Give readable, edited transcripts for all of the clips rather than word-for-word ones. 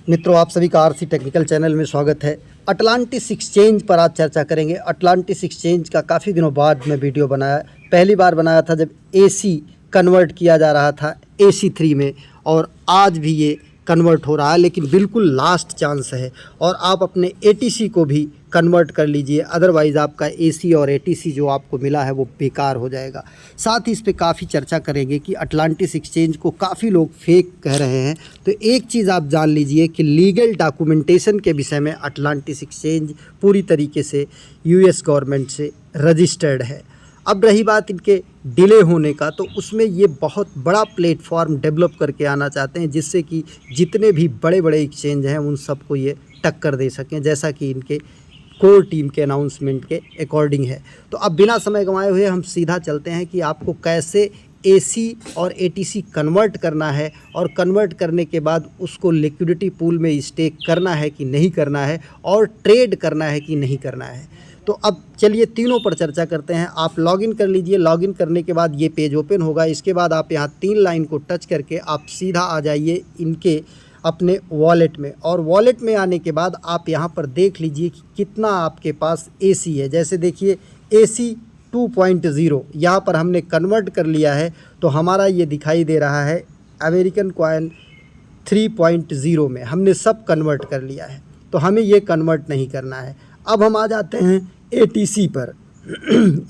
मित्रों, आप सभी का आरसी टेक्निकल चैनल में स्वागत है। अटलांटिस एक्सचेंज पर आज चर्चा करेंगे। अटलांटिस एक्सचेंज का काफ़ी दिनों बाद मैं वीडियो बनाया। पहली बार बनाया था जब एसी कन्वर्ट किया जा रहा था AC3 में, और आज भी ये कन्वर्ट हो रहा है, लेकिन बिल्कुल लास्ट चांस है और आप अपने ATC को भी कन्वर्ट कर लीजिए, अदरवाइज़ आपका AC और ATC जो आपको मिला है वो बेकार हो जाएगा। साथ ही इस पे काफ़ी चर्चा करेंगे कि अटलांटिस एक्सचेंज को काफ़ी लोग फेक कह रहे हैं। तो एक चीज़ आप जान लीजिए कि लीगल डॉक्यूमेंटेशन के विषय में अटलांटिस एक्सचेंज पूरी तरीके से US गवर्नमेंट से रजिस्टर्ड है। अब रही बात इनके डिले होने का, तो उसमें ये बहुत बड़ा प्लेटफॉर्म डेवलप करके आना चाहते हैं, जिससे कि जितने भी बड़े बड़े एक्सचेंज हैं उन सबको ये टक्कर दे सकें, जैसा कि इनके कोर टीम के अनाउंसमेंट के अकॉर्डिंग है। तो अब बिना समय गंवाए हुए हम सीधा चलते हैं कि आपको कैसे AC और ATC कन्वर्ट करना है, और कन्वर्ट करने के बाद उसको लिक्विडिटी पूल में स्टेक करना है कि नहीं करना है, और ट्रेड करना है कि नहीं करना है। तो अब चलिए तीनों पर चर्चा करते हैं। आप लॉगिन कर लीजिए। लॉगिन करने के बाद ये पेज ओपन होगा। इसके बाद आप यहाँ 3 लाइन को टच करके आप सीधा आ जाइए इनके अपने वॉलेट में, और वॉलेट में आने के बाद आप यहाँ पर देख लीजिए कि कितना आपके पास AC है। जैसे देखिए AC 2.0 यहाँ पर हमने कन्वर्ट कर लिया है, तो हमारा ये दिखाई दे रहा है अमेरिकन कॉइन 3.0 में हमने सब कन्वर्ट कर लिया है, तो हमें ये कन्वर्ट नहीं करना है। अब हम आ जाते हैं ATC पर।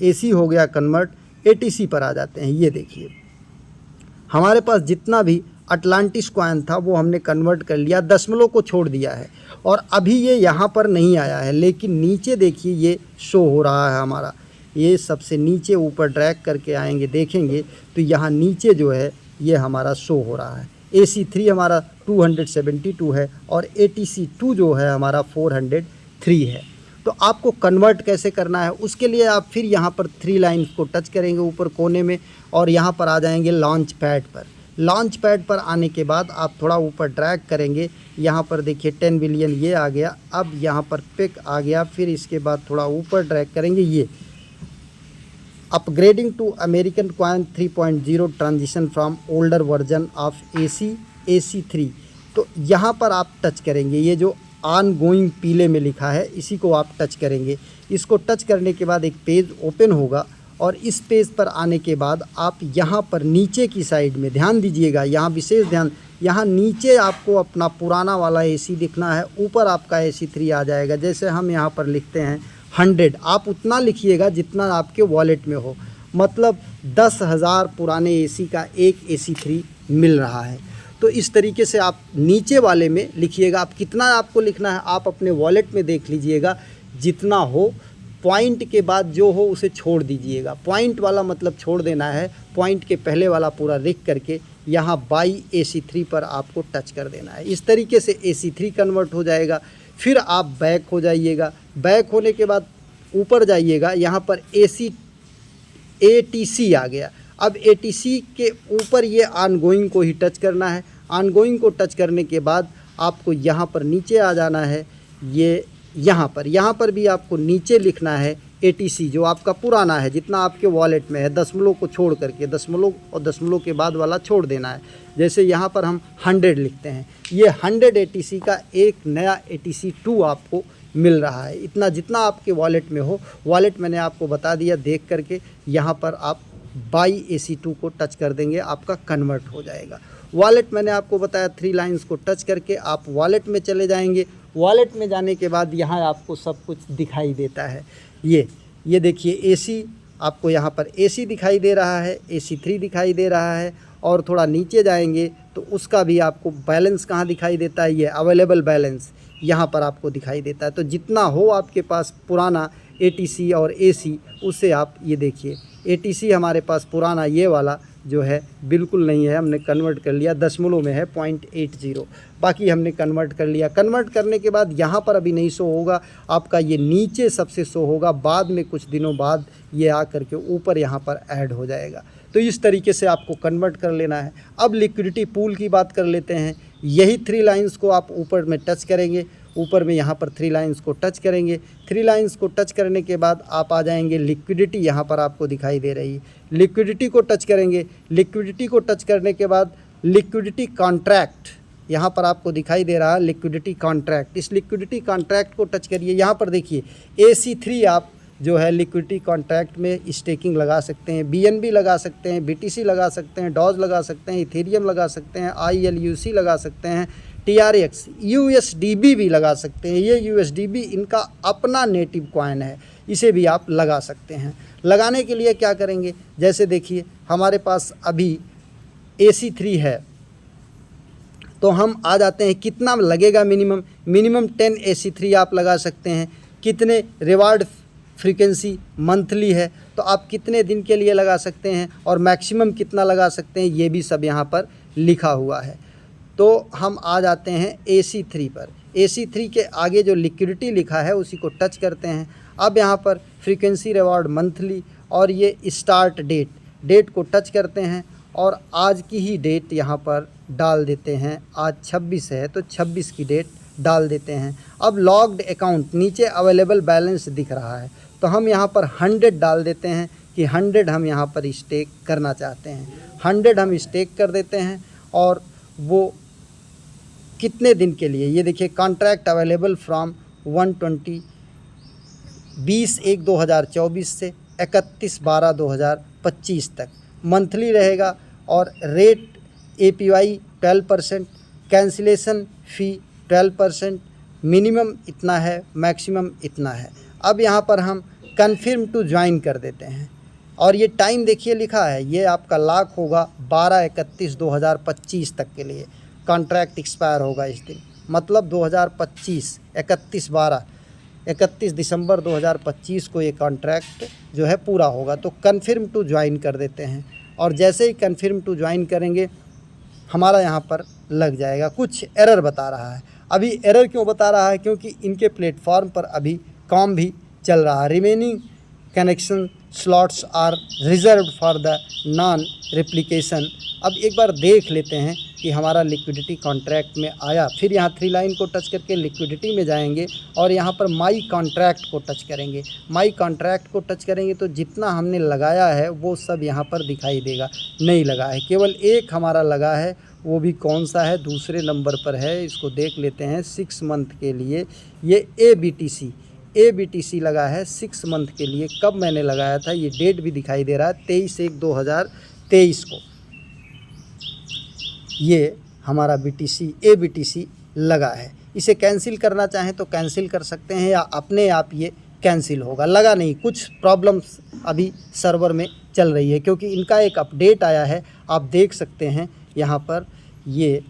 AC हो गया कन्वर्ट, ATC पर आ जाते हैं। ये देखिए हमारे पास जितना भी अटलांटिस कॉइन था वो हमने कन्वर्ट कर लिया, दशमलव को छोड़ दिया है, और अभी ये यहाँ पर नहीं आया है, लेकिन नीचे देखिए ये शो हो रहा है हमारा। ये सबसे नीचे ऊपर ड्रैग करके आएंगे, देखेंगे तो यहाँ नीचे जो है ये हमारा शो हो रहा है। AC3 हमारा 272 है और ATC2 जो है हमारा 403 है। तो आपको कन्वर्ट कैसे करना है, उसके लिए आप फिर यहाँ पर 3 लाइन्स को टच करेंगे ऊपर कोने में, और यहाँ पर आ जाएंगे लॉन्च पैड पर। लॉन्च पैड पर आने के बाद आप थोड़ा ऊपर ड्रैग करेंगे, यहाँ पर देखिए 10 बिलियन ये आ गया। अब यहाँ पर पिक आ गया, फिर इसके बाद थोड़ा ऊपर ड्रैग करेंगे, ये upgrading to American coin 3.0 transition from older version of AC3। तो यहाँ पर आप टच करेंगे, ये जो ऑन गोइंग पीले में लिखा है इसी को आप टच करेंगे। इसको टच करने के बाद एक पेज ओपन होगा, और इस पेज पर आने के बाद आप यहाँ पर नीचे की साइड में ध्यान दीजिएगा, यहाँ विशेष ध्यान, यहाँ नीचे आपको अपना पुराना वाला AC दिखना है, ऊपर आपका AC3 आ जाएगा। जैसे हम यहाँ पर लिखते हैं 100, आप उतना लिखिएगा जितना आपके वॉलेट में हो, मतलब 10,000 पुराने AC का एक AC3 मिल रहा है। तो इस तरीके से आप नीचे वाले में लिखिएगा। आप कितना आपको लिखना है आप अपने वॉलेट में देख लीजिएगा, जितना हो। पॉइंट के बाद जो हो उसे छोड़ दीजिएगा। पॉइंट वाला मतलब छोड़ देना है, पॉइंट के पहले वाला पूरा लिख करके यहाँ बाई AC3 पर आपको टच कर देना है। इस तरीके से AC3 कन्वर्ट हो जाएगा। फिर आप बैक हो जाइएगा। बैक होने के बाद ऊपर जाइएगा, यहाँ पर ATC आ गया। अब ATC के ऊपर ये ऑनगोइंग को ही टच करना है। ऑनगोइंग को टच करने के बाद आपको यहाँ पर नीचे आ जाना है। ये यहाँ पर भी आपको नीचे लिखना है ATC जो आपका पुराना है, जितना आपके वॉलेट में है, दशमलव को छोड़ करके, दशमलव और दशमलव के बाद वाला छोड़ देना है। जैसे यहाँ पर हम 100 लिखते हैं, ये 100 ATC का एक नया ATC2 आपको मिल रहा है। इतना जितना आपके वॉलेट में हो, वॉलेट मैंने आपको बता दिया देख करके, यहाँ पर आप बाई AC2 को टच कर देंगे, आपका कन्वर्ट हो जाएगा। वॉलेट मैंने आपको बताया 3 लाइंस को टच करके आप वॉलेट में चले जाएंगे। वॉलेट में जाने के बाद यहाँ आपको सब कुछ दिखाई देता है। ये देखिए AC, आपको यहाँ पर AC दिखाई दे रहा है, AC3 दिखाई दे रहा है, और थोड़ा नीचे जाएंगे तो उसका भी आपको बैलेंस कहाँ दिखाई देता है, ये अवेलेबल बैलेंस यहाँ पर आपको दिखाई देता है। तो जितना हो आपके पास पुराना ATC और AC, उससे आप ये देखिए ATC हमारे पास पुराना ये वाला जो है बिल्कुल नहीं है, हमने कन्वर्ट कर लिया, दशमलव में है 0.80, बाकी हमने कन्वर्ट कर लिया। कन्वर्ट करने के बाद यहाँ पर अभी नहीं शो होगा आपका, ये नीचे सबसे शो होगा, बाद में कुछ दिनों बाद ये आ करके ऊपर यहाँ पर ऐड हो जाएगा। तो इस तरीके से आपको कन्वर्ट कर लेना है। अब लिक्विडिटी पूल की बात कर लेते हैं। यही 3 लाइंस को आप ऊपर में टच करेंगे, ऊपर में यहाँ पर 3 लाइंस को टच करेंगे। 3 लाइंस को टच करने के बाद आप आ जाएंगे लिक्विडिटी, यहाँ पर आपको दिखाई दे रही है, लिक्विडिटी को टच करेंगे। लिक्विडिटी को टच करने के बाद लिक्विडिटी कॉन्ट्रैक्ट, यहाँ पर आपको दिखाई दे रहा है लिक्विडिटी कॉन्ट्रैक्ट। इस लिक्विडिटी कॉन्ट्रैक्ट को टच करिए। यहाँ पर देखिए AC3 आप जो है लिक्विडिटी कॉन्ट्रैक्ट में स्टेकिंग लगा सकते हैं, BNB लगा सकते हैं, BTC लगा सकते हैं, डॉज लगा सकते हैं, इथेरियम लगा सकते हैं, ILUC लगा सकते हैं, TRX, USDB भी लगा सकते हैं। ये USDB इनका अपना नेटिव कॉइन है, इसे भी आप लगा सकते हैं। लगाने के लिए क्या करेंगे, जैसे देखिए हमारे पास अभी AC3 है, तो हम आ जाते हैं कितना लगेगा मिनिमम 10 AC3 आप लगा सकते हैं। कितने रिवार्ड फ्रीक्वेंसी मंथली है, तो आप कितने दिन के लिए लगा सकते हैं और मैक्सिमम कितना लगा सकते हैं, ये भी सब यहाँ पर लिखा हुआ है। तो हम आ जाते हैं AC3 पर। AC3 के आगे जो लिक्विडिटी लिखा है उसी को टच करते हैं। अब यहाँ पर फ्रीक्वेंसी रिवार्ड मंथली और ये स्टार्ट डेट को टच करते हैं और आज की ही डेट यहाँ पर डाल देते हैं। आज 26 है तो 26 की डेट डाल देते हैं। अब लॉग्ड अकाउंट नीचे अवेलेबल बैलेंस दिख रहा है, तो हम यहाँ पर 100 डाल देते हैं कि 100 हम यहाँ पर स्टेक करना चाहते हैं। 100 हम स्टेक कर देते हैं और वो कितने दिन के लिए, ये देखिए कॉन्ट्रैक्ट अवेलेबल फ्रॉम 20/1/2024 से 31/12/2025 तक मंथली रहेगा और रेट APY 12%, कैंसिलेशन फ़ी 12%, मिनिमम इतना है, मैक्सिमम इतना है। अब यहाँ पर हम कन्फर्म टू ज्वाइन कर देते हैं और ये टाइम देखिए लिखा है, ये आपका लॉक होगा 12/31/2025 तक के लिए। कॉन्ट्रैक्ट एक्सपायर होगा इस दिन, मतलब 2025 31 दिसंबर 2025 को ये कॉन्ट्रैक्ट जो है पूरा होगा। तो कन्फर्म टू ज्वाइन कर देते हैं और जैसे ही कन्फर्म टू ज्वाइन करेंगे हमारा यहाँ पर लग जाएगा। कुछ एरर बता रहा है। अभी एरर क्यों बता रहा है, क्योंकि इनके प्लेटफॉर्म पर अभी काम भी चल रहा है। Remaining connection slots are reserved for the non replication. अब एक बार देख लेते हैं कि हमारा लिक्विडिटी कॉन्ट्रैक्ट में आया। फिर यहाँ 3 लाइन को टच करके लिक्विडिटी में जाएंगे और यहाँ पर माई कॉन्ट्रैक्ट को टच करेंगे। माई कॉन्ट्रैक्ट को टच करेंगे तो जितना हमने लगाया है वो सब यहाँ पर दिखाई देगा। नहीं लगा है, केवल एक हमारा लगा है, वो भी कौन सा है, दूसरे नंबर पर है। इसको देख लेते हैं। 6 मंथ के लिए ये ABTC लगा है 6 मंथ के लिए। कब मैंने लगाया था, ये डेट भी दिखाई दे रहा है 23/1/2023 को ये हमारा ABTC लगा है। इसे कैंसिल करना चाहें तो कैंसिल कर सकते हैं या अपने आप ये कैंसिल होगा। लगा नहीं, कुछ प्रॉब्लम्स अभी सर्वर में चल रही है क्योंकि इनका एक अपडेट आया है। आप देख सकते हैं यहाँ पर ये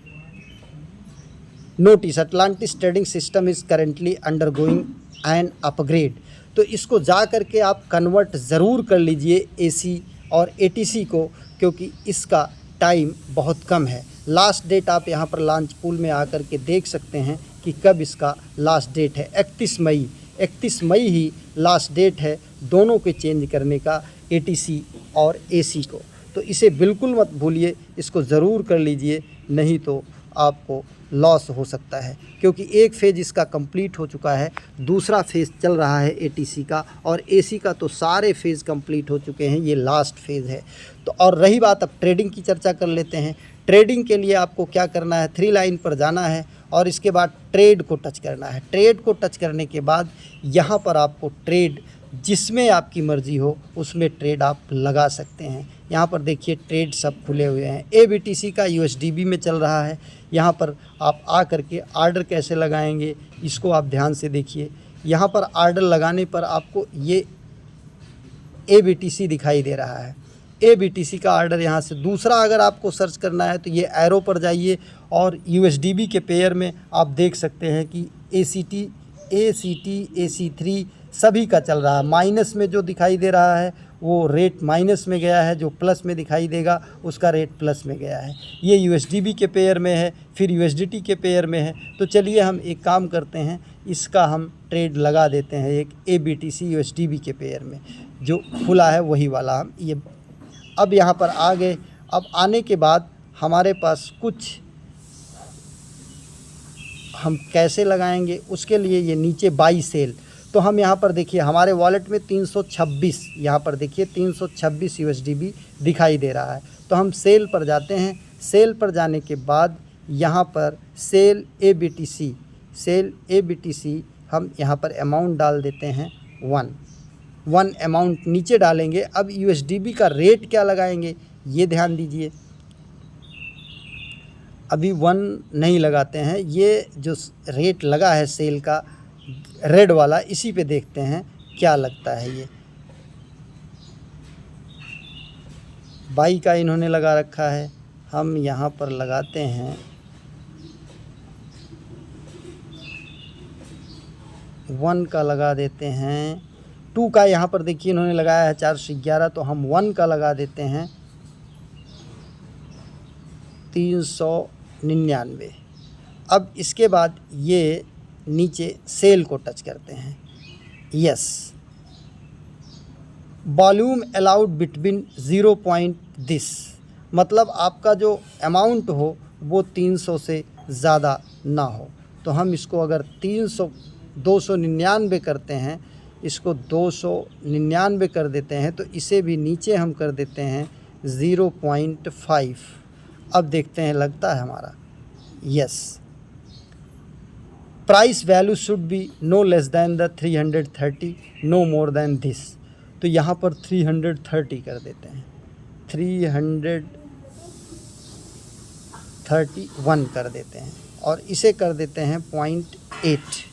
notice, Atlantis trading system is currently undergoing an upgrade. तो इसको जा करके आप कन्वर्ट ज़रूर कर लीजिए AC और ATC को, क्योंकि इसका टाइम बहुत कम है। लास्ट डेट आप यहाँ पर लॉन्च पूल में आकर के देख सकते हैं कि कब इसका लास्ट डेट है। 31 मई ही लास्ट डेट है दोनों के चेंज करने का, ATC और AC को। तो इसे बिल्कुल मत भूलिए, इसको ज़रूर कर लीजिए, नहीं तो आपको लॉस हो सकता है। क्योंकि एक फेज़ इसका कंप्लीट हो चुका है, दूसरा फेज़ चल रहा है ATC का, और AC का तो सारे फेज़ कंप्लीट हो चुके हैं, ये लास्ट फेज़ है। तो और रही बात, अब ट्रेडिंग की चर्चा कर लेते हैं। ट्रेडिंग के लिए आपको क्या करना है, 3 लाइन पर जाना है और इसके बाद ट्रेड को टच करना है। ट्रेड को टच करने के बाद यहाँ पर आपको ट्रेड जिसमें आपकी मर्ज़ी हो उसमें ट्रेड आप लगा सकते हैं। यहाँ पर देखिए ट्रेड सब खुले हुए हैं। ABTC का USDB में चल रहा है। यहाँ पर आप आ करके आर्डर कैसे लगाएंगे इसको आप ध्यान से देखिए। यहाँ पर आर्डर लगाने पर आपको ये ABTC दिखाई दे रहा है। ABTC का आर्डर यहाँ से। दूसरा अगर आपको सर्च करना है तो ये एरो पर जाइए और USDB के पेयर में आप देख सकते हैं कि ACT AC3 सभी का चल रहा है। माइनस में जो दिखाई दे रहा है वो रेट माइनस में गया है, जो प्लस में दिखाई देगा उसका रेट प्लस में गया है। ये USDB के पेयर में है, फिर USDT के पेयर में है। तो चलिए हम एक काम करते हैं, इसका हम ट्रेड लगा देते हैं एक ABTC USDB के पेयर में, जो खुला है वही वाला हम ये। अब यहाँ पर आ गए। अब आने के बाद हमारे पास कुछ हम कैसे लगाएंगे उसके लिए ये नीचे बाई सेल। तो हम यहाँ पर देखिए हमारे वॉलेट में 326, यहाँ पर देखिए 326 USDB दिखाई दे रहा है। तो हम सेल पर जाते हैं। सेल पर जाने के बाद यहाँ पर सेल ABTC हम यहाँ पर अमाउंट डाल देते हैं 1 अमाउंट नीचे डालेंगे। अब USDB का रेट क्या लगाएंगे ये ध्यान दीजिए, अभी 1 नहीं लगाते हैं, ये जो रेट लगा है सेल का रेड वाला, इसी पे देखते हैं क्या लगता है। ये बाई का इन्होंने लगा रखा है, हम यहाँ पर लगाते हैं 1 का लगा देते हैं। 2 का यहाँ पर देखिए इन्होंने लगाया है 411, तो हम 1 का लगा देते हैं 399। अब इसके बाद ये नीचे सेल को टच करते हैं, yes. Volume allowed between 0 point this, मतलब आपका जो अमाउंट हो वो 300 से ज़्यादा ना हो। तो हम इसको अगर 299 करते हैं, इसको 299 कर देते हैं, तो इसे भी नीचे हम कर देते हैं 0.5। अब देखते हैं लगता है हमारा, yes. Price value should be no less than the 330, no more than this. तो यहाँ पर 330 कर देते हैं, 331 कर देते हैं, और इसे कर देते हैं 0.8।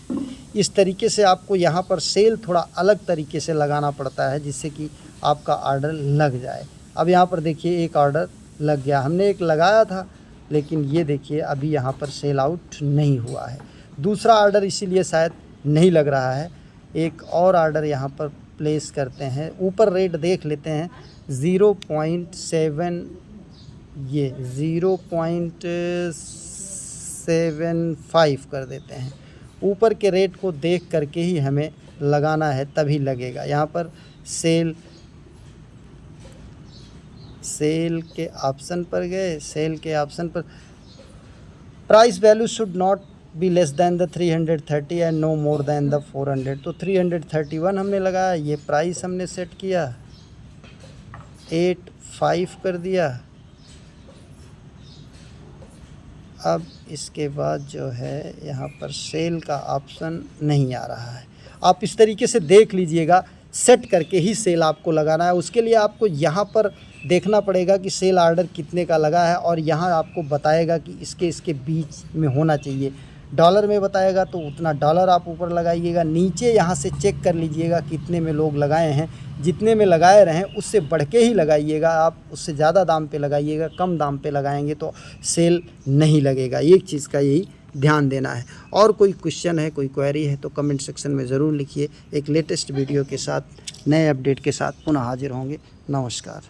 इस तरीके से आपको यहाँ पर सेल थोड़ा अलग तरीके से लगाना पड़ता है, जिससे कि आपका ऑर्डर लग जाए। अब यहाँ पर देखिए एक ऑर्डर लग गया, हमने एक लगाया था, लेकिन ये देखिए अभी यहाँ पर सेल आउट नहीं हुआ है। दूसरा ऑर्डर इसीलिए शायद नहीं लग रहा है। एक और ऑर्डर यहाँ पर प्लेस करते हैं, ऊपर रेट देख लेते हैं 0.7, ये 0.75 कर देते हैं। ऊपर के रेट को देख करके ही हमें लगाना है, तभी लगेगा। यहाँ पर सेल के ऑप्शन पर गए, सेल के ऑप्शन पर price value should not be less than the 330 and no more than the 400। तो 331 हमने लगाया, ये प्राइस हमने सेट किया, 85 कर दिया। अब इसके बाद जो है यहाँ पर सेल का ऑप्शन नहीं आ रहा है। आप इस तरीके से देख लीजिएगा, सेट करके ही सेल आपको लगाना है। उसके लिए आपको यहाँ पर देखना पड़ेगा कि सेल ऑर्डर कितने का लगा है, और यहाँ आपको बताएगा कि इसके बीच में होना चाहिए। डॉलर में बताएगा तो उतना डॉलर आप ऊपर लगाइएगा, नीचे यहाँ से चेक कर लीजिएगा कितने में लोग लगाए हैं। जितने में लगाए रहें उससे बढ़ के ही लगाइएगा, आप उससे ज़्यादा दाम पे लगाइएगा। कम दाम पे लगाएंगे तो सेल नहीं लगेगा। एक चीज़ का यही ध्यान देना है। और कोई क्वेश्चन है, कोई क्वेरी है तो कमेंट सेक्शन में ज़रूर लिखिए। एक लेटेस्ट वीडियो के साथ, नए अपडेट के साथ पुनः हाजिर होंगे। नमस्कार।